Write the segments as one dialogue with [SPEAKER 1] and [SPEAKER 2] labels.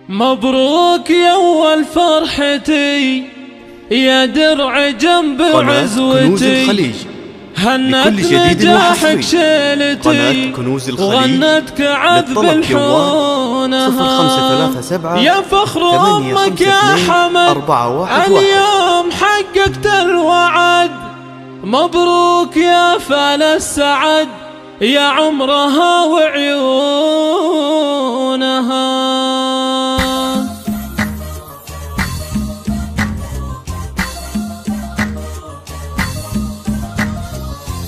[SPEAKER 1] مبروك يا أول فرحتي يا درع جنب عزوتي، هنت نجاحك شيلتي وغنتك عذب الحونها، يا فخر أمك يا حمد اليوم حققت الوعد. مبروك يا فال السعد يا عمرها وعيونها.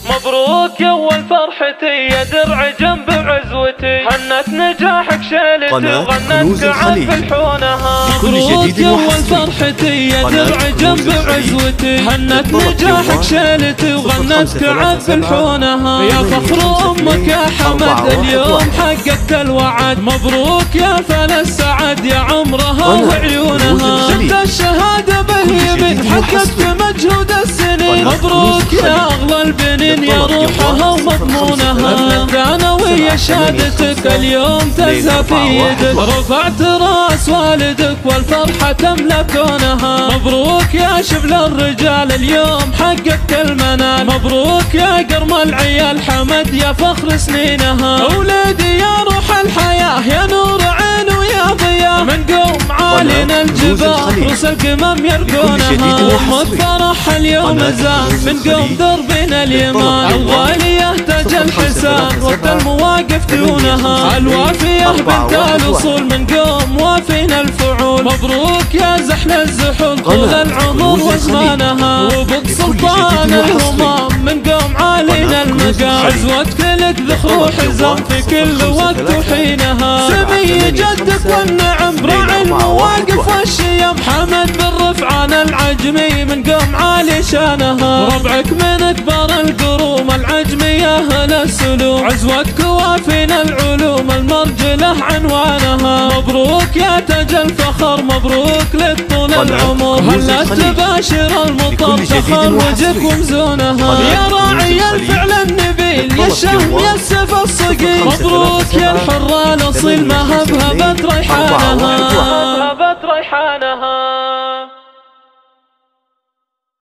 [SPEAKER 1] مبروك يا أول فرحتي يا درع جنب عزوتي، هنت نجاحك شيلتي وغنتك عذب الحونها. مبروك يا أول فرحتي يا درع جنب عزوتي، هنت نجاحك شيلتي وغنتك عذب الحونها، يا فخر أمك يا حمد اليوم حققت الوعد. مبروك يا فال السعد يا عمرها وعيونها، شفت الشهادة باليمين حققت مجهود السنين. مبروك يا أغلى البنين يا روحها ومضمونها، الثانوية شهادتك اليوم تزهى في يدك، رفعت راس والدك والفرحة تملى كونها. مبروك يا شبل الرجال اليوم حققت المنال، مبروك يا قرم العيال حمد يا فخر سنينها. أولادي يا روح الحياة يا نور عين ويا ضياء، من قوم عالينا الجبال رؤوس القمم يرقونها، ومض فرح اليوم زان من قوم دربنا اليمان. الغالية تاج الحسان وقت المواقف دونها، الوافية بنت الأصول من قوم وافينا الفعول. مبروك يا زحل الزحول طول العمر وزمانها، وبق سلطان الهمام من قوم عالينا المقام. عزوتك لك ذخر حزام في كل وقت وحينها، سمي جدك والنعم براعي المواقف والشيم، حمد بن رفعان العجمي من قوم عالي شانها. ربعك من اكبر القروم العجمية اهل السلوم، عزوتك وافينا العلوم المرجلة عنوانها. مبروك يا تاج الفخر مبروك لك طول العمر، هلا تباشر المطر تخر وجهك ومزونها، يا راعي الفعل النبيل يا الشهم يا السيف الصقيل. مبروك يا الحر الاصيل ما هبهبت ريحانها.